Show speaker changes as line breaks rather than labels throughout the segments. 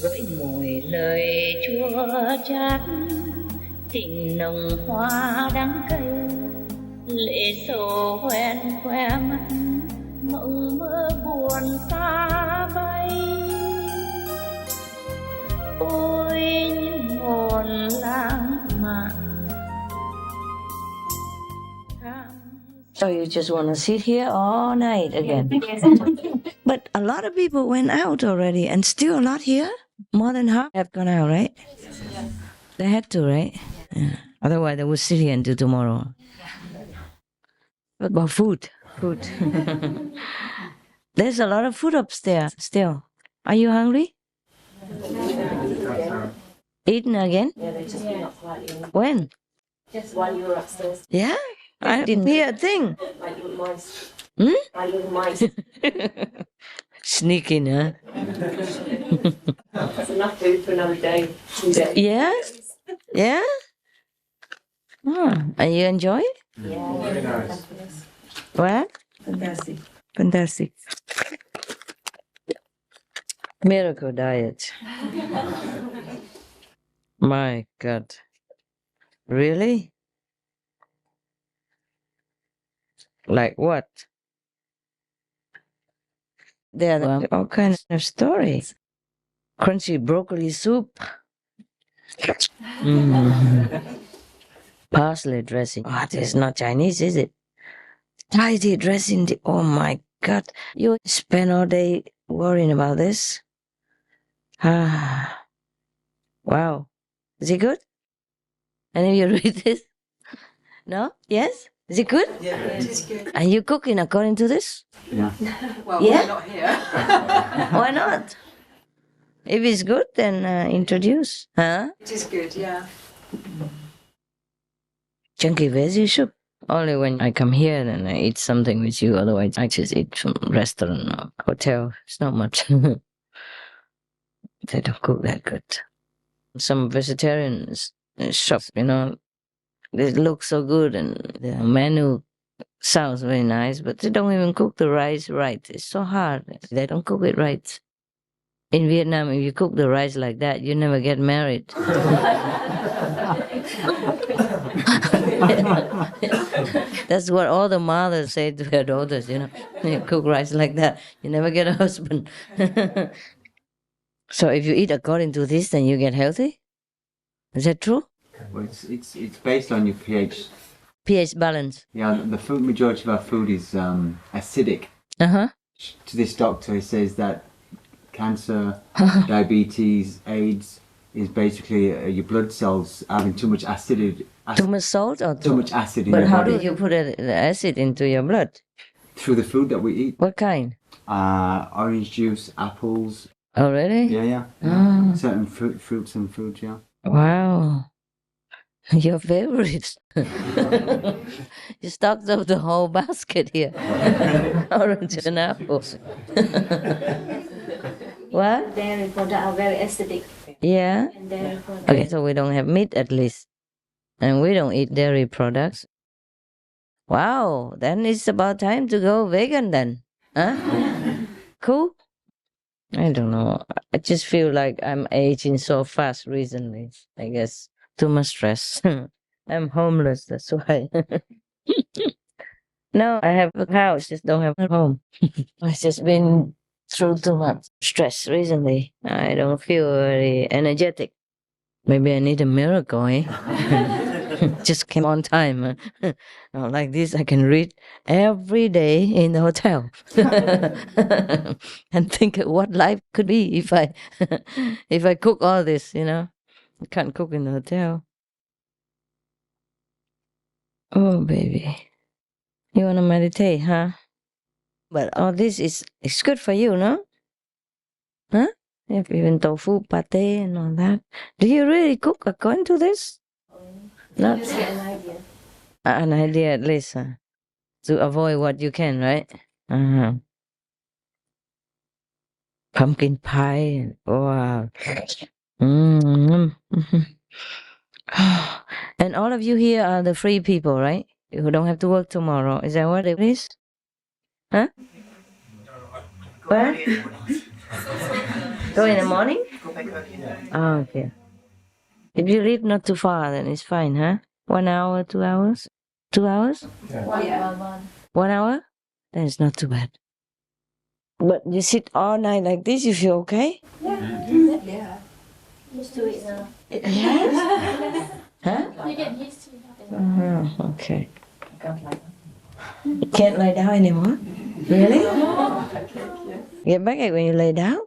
gợi mùi lời chua chát, tình nồng hoa đắng cay, lệ sầu hoen khoe mắt, mộng mơ buồn xa bay. Ôi những hồn lãng mạn. So you just want to sit here all night again? But a lot of people went out already, and still a lot here. More than half have gone out, right? Yeah. They had to, right? Yeah. Otherwise, they would sit here until tomorrow. What about food? Food. There's a lot of food upstairs still. Are you hungry? Eating again?
Yeah, they just been up slightly.
When?
Just while you were upstairs.
Yeah? I didn't hear a thing.
Like little mice.
Hmm?
Like little mice.
Sneaking, huh?
That's enough food for another day. 2 days.
Yeah? Yeah? Oh, and you enjoy it?
Yeah.
Very nice.
What?
Fantastic.
Fantastic. Miracle diet. My God. Really? Like what? There are all kinds of stories. Crunchy broccoli soup. Parsley dressing. Oh, this is not Chinese, is it? Thai tea dressing. Oh my God. You spend all day worrying about this? Ah. Wow. Is it good? Any of you read this? No? Yes? Is it good?
Yeah, it is good.
Are you cooking according to this?
Yeah.
Well,
Yeah?
we're not here.
Why not? If it's good, then introduce. Huh?
It is good, yeah.
Chunky veggie soup. Only when I come here and I eat something with you. Otherwise, I just eat from restaurant or hotel. It's not much. They don't cook that good. Some vegetarian shop, they look so good and the menu sounds very nice, but they don't even cook the rice right. It's so hard. They don't cook it right. In Vietnam, if you cook the rice like that, you never get married. That's what all the mothers say to their daughters, You cook rice like that, you never get a husband. So if you eat according to this, then you get healthy? Is that true?
Well, it's based on your pH.
pH balance.
Yeah, the food majority of our food is acidic.
Uh-huh.
To this doctor, he says that cancer, diabetes, AIDS is basically your blood cells having too much acidity.
Too much salt or
Too much acid in
But
your
how
body
do you put the acid into your blood?
through the food that we eat.
What kind?
Orange juice, apples.
Oh, really?
Yeah.
Oh.
Certain fruits and foods. Yeah.
Wow. Your favorite. You stocked up the whole basket here. Orange and apples. What?
Dairy products are very acidic.
Yeah?
And dairy products.
Okay, so we don't have meat at least. And we don't eat dairy products. Wow, then it's about time to go vegan then. Huh? Cool? I don't know. I just feel like I'm aging so fast recently. I guess too much stress. I'm homeless, that's why. No, I have a house, just don't have a home. I've just been through too much stress recently. I don't feel very energetic. Maybe I need a miracle, eh? Just came on time. Now, like this, I can read every day in the hotel and think what life could be if I if I cook all this. I can't cook in the hotel. Oh, baby, you wanna meditate, huh? But all this it's good for you, no? Huh? You have even tofu, pate, and all that. Do you really cook according to this? Not
Just get an idea.
an idea at least, to avoid what you can, right? Uh-huh. Pumpkin pie. Wow. Mm-hmm. And all of you here are the free people, right? Who don't have to work tomorrow. Is that what it is? Huh? What? Go in the morning? Oh, okay. If you live not too far, then it's fine, huh? 1 hour, 2 hours? 2 hours?
One.
1 hour? Then it's not too bad. But you sit all night like this, you feel okay?
Yeah. Used to it now.
Yes? Huh?
You get used to it.
Okay. You can't lie down anymore? Really? Get backache when you lay down?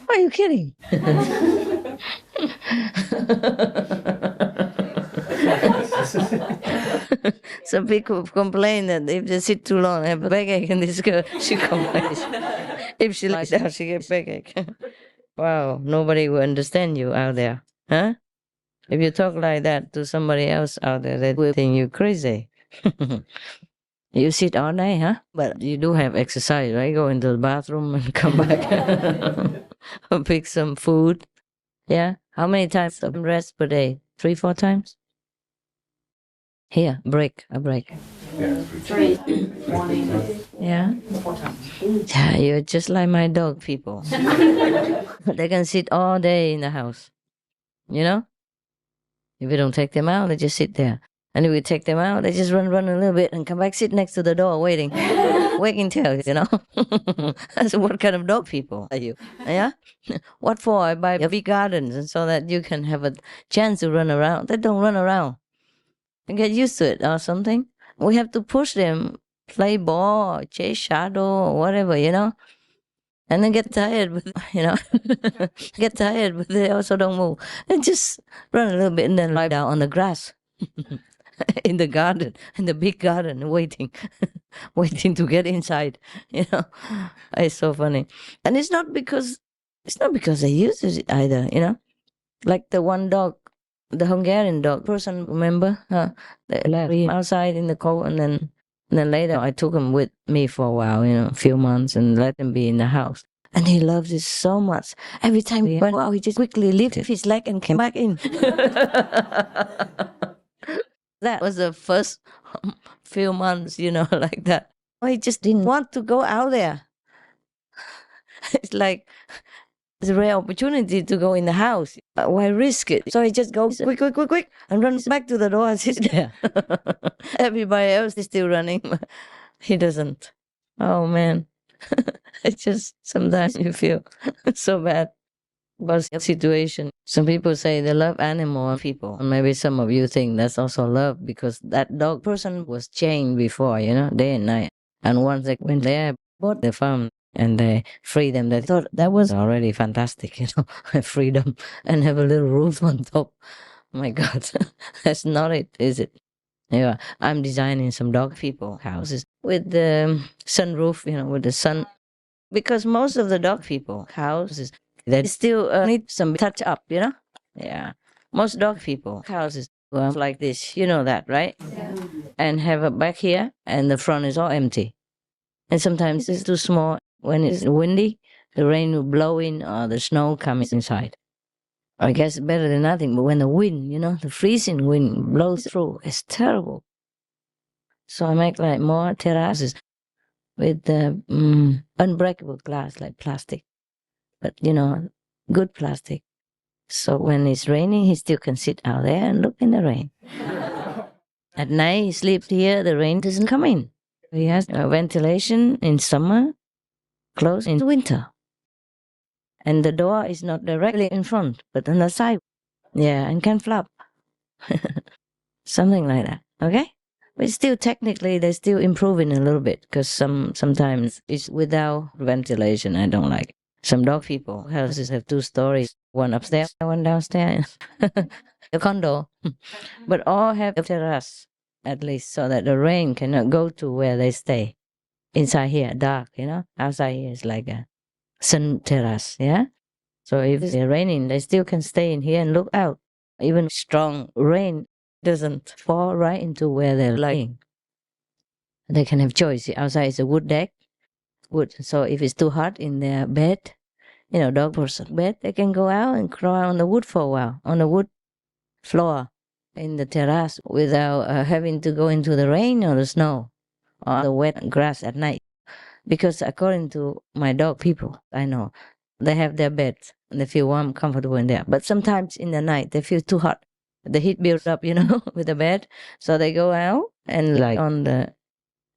Are you kidding? Some people complain that if they sit too long, they have a backache, and this girl, she complains. If she lies down, she gets backache. Wow, nobody will understand you out there, huh? If you talk like that to somebody else out there, they will think you crazy. You sit all night, huh? But you do have exercise, right? Go into the bathroom and come back. Pick some food. Yeah. How many times of rest per day? 3, 4 times? Here, a break.
3 morning.
Yeah. Yeah, you're just like my dog people. They can sit all day in the house. You know? If we don't take them out, they just sit there. And if we take them out, they just run a little bit and come back, sit next to the door waiting. Wagging tails, you know? That's what kind of dog people are you? Yeah? What for? I buy big gardens and so that you can have a chance to run around. They don't run around. They get used to it or something. We have to push them, play ball, or chase shadow, or whatever, you know? And then get tired, but you know, get tired, but they also don't move. And just run a little bit and then lie down on the grass in the garden, in the big garden, waiting, waiting to get inside. You know, it's so funny, and it's not because they use it either. You know, like the one dog, the Hungarian dog person. Remember, they left him outside in the cold, and then later I took him with me for a while, you know, a few months, and let him be in the house. And he loved it so much. Every time he went out, he just quickly lifted his leg and came back in. That was the first few months, you know, like that. He just didn't want to go out there. It's like it's a rare opportunity to go in the house. Why risk it? So he just goes quick, and runs back to the door and sits there. Everybody else is still running. He doesn't. Oh man. It's just sometimes you feel so bad about the situation. Some people say they love animal people. And maybe some of you think that's also love because that dog person was chained before, you know, day and night. And once they went there, bought the farm and they free them, they thought that was already fantastic, you know, freedom and have a little roof on top. My God, that's not it, is it? Yeah, I'm designing some dog people houses with the sunroof, you know, with the sun, because most of the dog people houses they still need some touch up, you know. Yeah, most dog people houses like this, you know that, right?
Yeah.
And have a back here, and the front is all empty. And sometimes it's too small. When it's windy, the rain will blow in, or the snow comes inside. I guess better than nothing. But when the wind, you know, the freezing wind blows through, it's terrible. So I make like more terraces with the unbreakable glass, like plastic, but you know, good plastic. So when it's raining, he still can sit out there and look in the rain. At night, he sleeps here, the rain doesn't come in. He has ventilation in summer, closed in winter. And the door is not directly in front, but on the side. Yeah, and can flap. Something like that, okay? But still, technically, they're still improving a little bit because sometimes it's without ventilation. I don't like it. Some dog people houses have 2 stories, one upstairs, one downstairs, a condo, but all have a terrace at least so that the rain cannot go to where they stay. Inside here, dark, you know. Outside here is like a sun terrace, yeah. So if it's raining, they still can stay in here and look out. Even strong rain doesn't fall right into where they're lying. They can have choice. Outside is a wood deck, wood. So if it's too hot in their bed, you know, dog person bed, they can go out and crawl on the wood for a while, on the wood floor in the terrace without having to go into the rain or the snow or the wet grass at night. Because according to my dog people, I know They have their beds and they feel warm, comfortable in there. But sometimes in the night they feel too hot. The heat builds up, with the bed. So they go out and like on the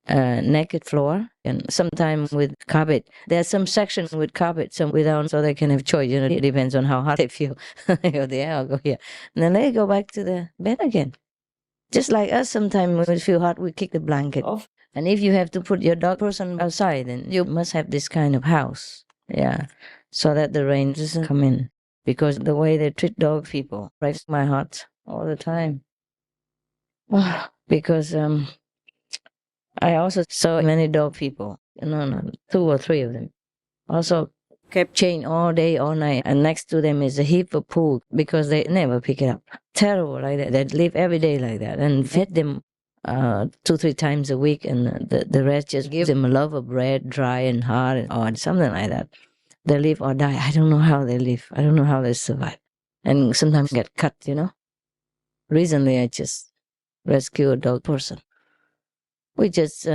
naked floor, and sometimes with carpet. There's some section with carpet, some without, so they can have choice. It depends on how hot they feel. They go there or go here. And then they go back to the bed again. Just like us, sometimes when we feel hot, we kick the blanket off. And if you have to put your dog person outside, then you must have this kind of house. Yeah. So that the rain doesn't come in. Because the way they treat dog people breaks my heart all the time. Because I also saw many dog people, no, 2 or 3 of them, also kept chain all day, all night, and next to them is a heap of poo because they never pick it up. Terrible like that. They live every day like that and fed them 2-3 times a week, and the rest just give them a loaf of bread, dry and hard or something like that. They live or die. I don't know how they live. I don't know how they survive. And sometimes get cut, Recently, I just rescued a dog person. We just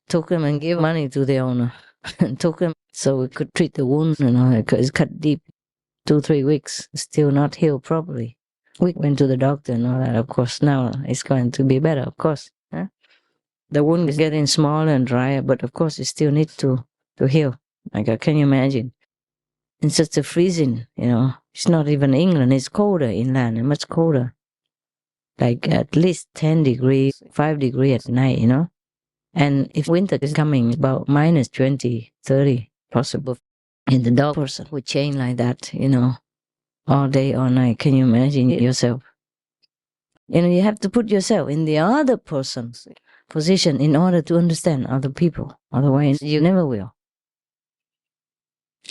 took him and gave money to the owner and took him so we could treat the wound, it's cut deep, 2-3 weeks, still not healed properly. We went to the doctor and all that. Of course, now it's going to be better, of course. Huh? The wound is getting smaller and drier, but of course it still needs to heal. Like, can you imagine? It's just a freezing, It's not even England. It's colder inland and much colder. Like at least 10 degrees, 5 degrees at night, And if winter is coming, about minus 20, 30 possible. And the dog person would chain like that, all day, all night. Can you imagine yourself? You have to put yourself in the other person's position in order to understand other people. Otherwise, you never will.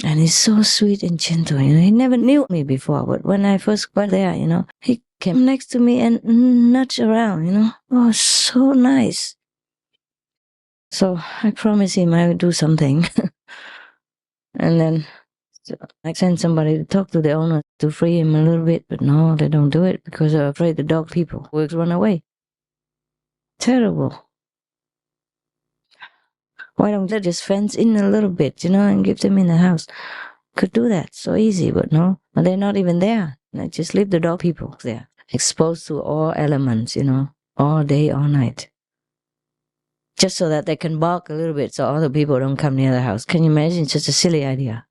And he's so sweet and gentle. He never knew me before, but when I first went there, he came next to me and nudged around, Oh, so nice. So I promised him I would do something. And then I sent somebody to talk to the owner to free him a little bit, but no, they don't do it because they're afraid the dog people will run away. Terrible. Why don't they just fence in a little bit, and give them in the house? Could do that so easy, but no, they're not even there. They just leave the dog people there, exposed to all elements, all day, all night. Just so that they can bark a little bit so other people don't come near the house. Can you imagine? It's just a silly idea.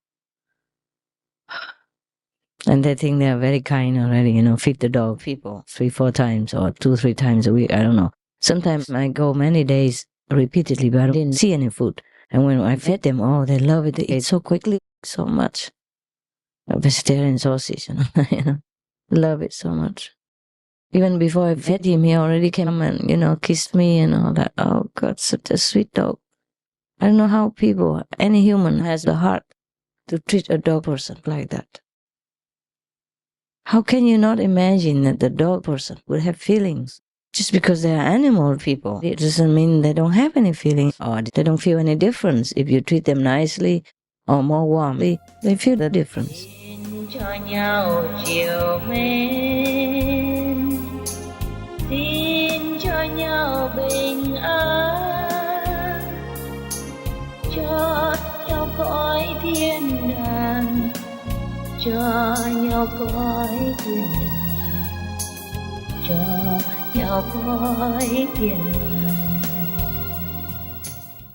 And they think they're very kind already, feed the dog people 3-4 times or 2-3 times a week. I don't know. Sometimes I go many days repeatedly, but I didn't see any food. And when I fed them, they love it. They eat so quickly, so much. A vegetarian sausage, love it so much. Even before I fed him, he already came and, kissed me and all that. Oh, God, such a sweet dog. I don't know how any human has the heart to treat a dog person like that. How can you not imagine that the dog person would have feelings? Just because they are animal people, it doesn't mean they don't have any feelings or they don't feel any difference. If you treat them nicely or more warmly, they feel the difference. Cho nhau chiều mến, xin cho nhau bình an, cho nhau cõi thiên đàng, cho nhau cõi thiên đàng, cho nhau cõi thiên đàng.